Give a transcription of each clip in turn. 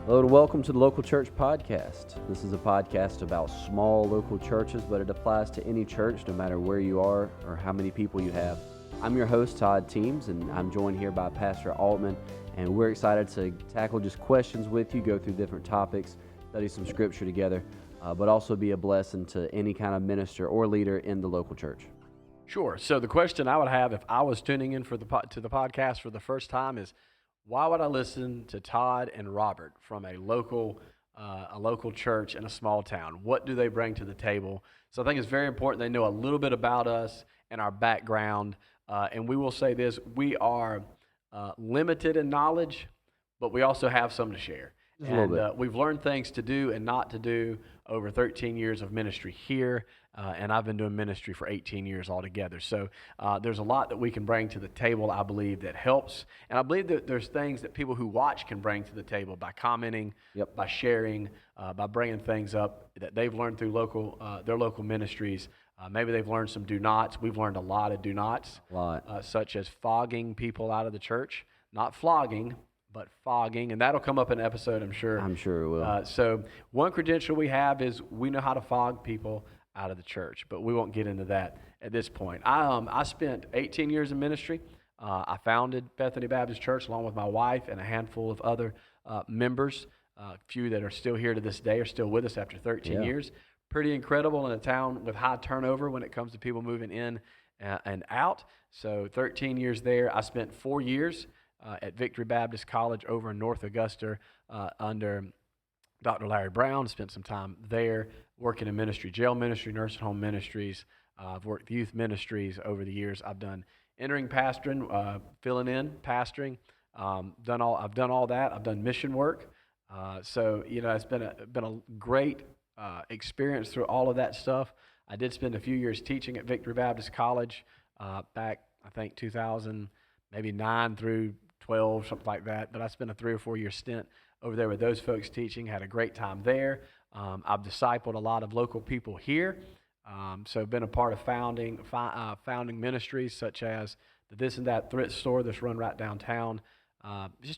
Hello and welcome to the Local Church Podcast. This is a podcast about small local churches, but it applies to any church, no matter where you are or how many people you have. I'm your host, Todd, and I'm joined here by Pastor Altman, and we're excited to tackle just questions with you, go through different topics, study some scripture together, but also be a blessing to any kind of minister or leader in the local church. Sure. So the question I would have if I was tuning in to the podcast for the first time is, why would I listen to Todd and Robert from a local church in a small town? What do they bring to the table? So I think it's very important they know a little bit about us and our background. And we will say this: we are limited in knowledge, but we also have some to share. Just a little bit. We've learned things to do and not to do over 13 years of ministry here, and I've been doing ministry for 18 years altogether. So there's a lot that we can bring to the table, I believe, that helps. And I believe that there's things that people who watch can bring to the table by commenting, by sharing, by bringing things up that they've learned through their local ministries. Maybe they've learned some do nots. We've learned a lot of do nots, such as fogging people out of the church, not flogging, but fogging, and that'll come up in an episode, I'm sure. I'm sure it will. So one credential we have is we know how to fog people out of the church, but we won't get into that at this point. I spent 18 years in ministry. I founded Bethany Baptist Church along with my wife and a handful of other members. A few that are still here to this day are still with us after 13 years. Pretty incredible in a town with high turnover when it comes to people moving in and out. So 13 years there. I spent 4 years at Victory Baptist College over in North Augusta under Dr. Larry Brown. Spent some time there working in ministry, jail ministry, nursing home ministries. I've worked youth ministries over the years. I've done entering pastoring, filling in pastoring. I've done all that. I've done mission work. So it's been a great experience through all of that stuff. I did spend a few years teaching at Victory Baptist College back, I think, 2000, maybe 9 through 12, something like that. But I spent a 3 or 4 year stint over there with those folks teaching. Had a great time there. I've discipled a lot of local people here. So been a part of founding ministries such as the This and That Thrift Store that's run right downtown.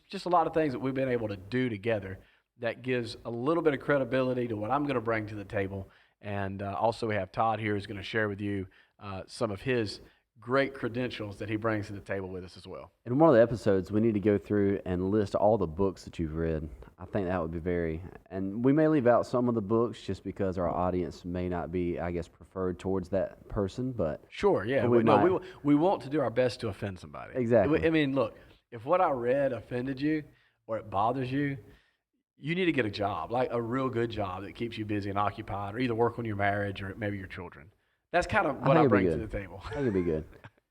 Just a lot of things that we've been able to do together that gives a little bit of credibility to what I'm going to bring to the table. And also we have Todd here who's going to share with you some of his great credentials that he brings to the table with us as well. In one of the episodes, we need to go through and list all the books that you've read. I think that would be and we may leave out some of the books just because our audience may not be, I guess, preferred towards that person, but... Sure, yeah. We want to do our best to offend somebody. Exactly. I mean, look, if what I read offended you or it bothers you, you need to get a job, like a real good job that keeps you busy and occupied, or either work on your marriage or maybe your children. That's kind of what I bring to the table. I think it'd be good.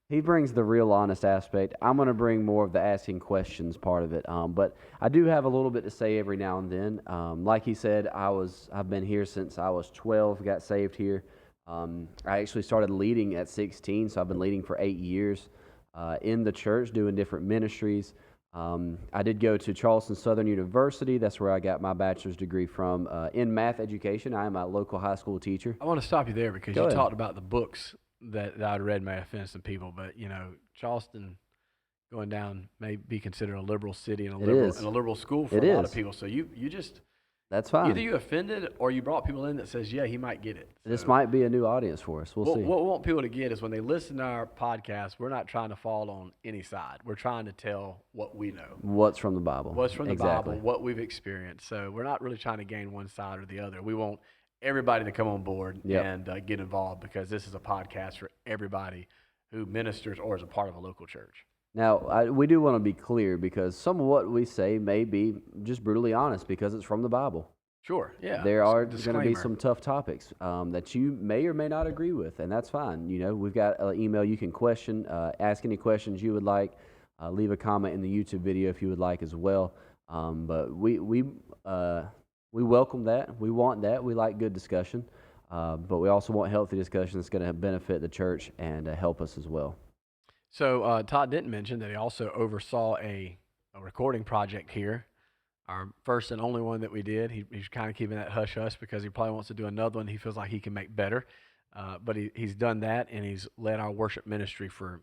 He brings the real honest aspect. I'm going to bring more of the asking questions part of it. But I do have a little bit to say every now and then. Like he said, I've been here since I was 12, got saved here. I actually started leading at 16, so I've been leading for 8 years in the church, doing different ministries. I did go to Charleston Southern University. That's where I got my bachelor's degree from in math education. I am a local high school teacher. I want to stop you there because you talked about the books that I'd read may offend some people, but Charleston going down may be considered a liberal city and a liberal school for a lot of people. So you just that's fine. Either you offended or you brought people in that says, yeah, he might get it. So this might be a new audience for us. We'll see. What we want people to get is when they listen to our podcast, we're not trying to fall on any side. We're trying to tell what we know. What's from the Bible. What's from the Bible, what we've experienced. So we're not really trying to gain one side or the other. We want everybody to come on board and get involved because this is a podcast for everybody who ministers or is a part of a local church. Now, we do want to be clear because some of what we say may be just brutally honest because it's from the Bible. Sure, yeah. There are going to be some tough topics that you may or may not agree with, and that's fine. We've got an email you can ask any questions you would like, leave a comment in the YouTube video if you would like as well. But we welcome that. We want that. We like good discussion, but we also want healthy discussion that's going to benefit the church and help us as well. So Todd didn't mention that he also oversaw a recording project here, our first and only one that we did. He's kind of keeping that hush-hush because he probably wants to do another one he feels like he can make better. But he's done that, and he's led our worship ministry for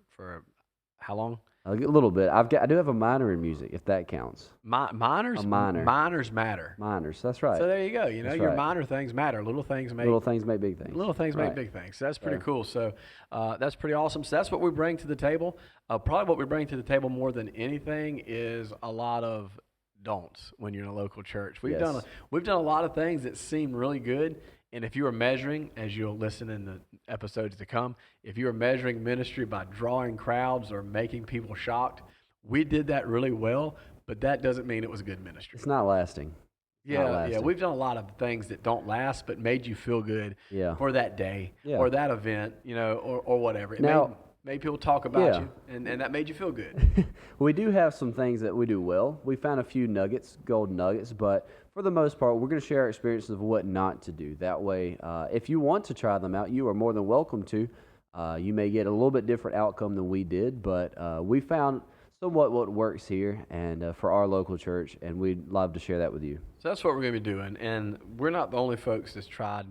How long? A little bit. I do have a minor in music, if that counts. Minors? A minor. Minors matter. Minors. That's right. So there you go. You know, That's your right. minor things matter. Little things make Little things make big things. little things make Right. big things. So that's pretty So- cool. So that's pretty awesome. So that's what we bring to the table. Probably what we bring to the table more than anything is a lot of don'ts when you're in a local church. We've Yes. done a lot of things that seem really good. And if you are measuring, as you'll listen in the episodes to come, if you are measuring ministry by drawing crowds or making people shocked, we did that really well. But that doesn't mean it was good ministry. It's not lasting. Yeah, lasting. we've done a lot of things that don't last, but made you feel good Yeah. for that day Yeah. or that event, you know, or whatever. It Now- made people talk about Yeah. you, and that made you feel good. We do have some things that we do well. We found a few nuggets, golden nuggets, but for the most part, we're going to share our experiences of what not to do. That way, if you want to try them out, you are more than welcome to. You may get a little bit different outcome than we did, but we found somewhat what works here and for our local church, and we'd love to share that with you. So that's what we're going to be doing, and we're not the only folks that's tried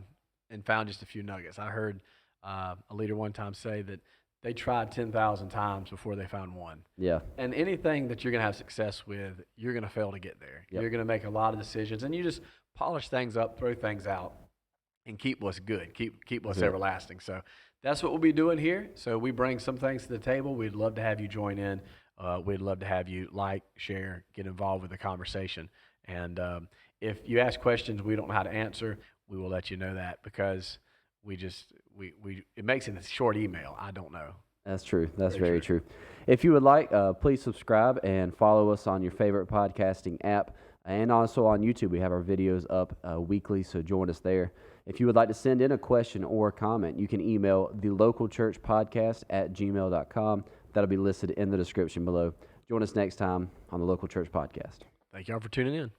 and found just a few nuggets. I heard a leader one time say that they tried 10,000 times before they found one. Yeah. And anything that you're going to have success with, you're going to fail to get there. Yep. You're going to make a lot of decisions, and you just polish things up, throw things out, and keep what's good, keep what's Good. everlasting. So that's what we'll be doing here. So we bring some things to the table. We'd love to have you join in. We'd love to have you like, share, get involved with the conversation. And if you ask questions we don't know how to answer, we will let you know that because it makes it a short email. I don't know. That's true. That's very true. If you would like, please subscribe and follow us on your favorite podcasting app. And also on YouTube, we have our videos up weekly, so join us there. If you would like to send in a question or a comment, you can email thelocalchurchpodcast@gmail.com. That'll be listed in the description below. Join us next time on the Local Church Podcast. Thank y'all for tuning in.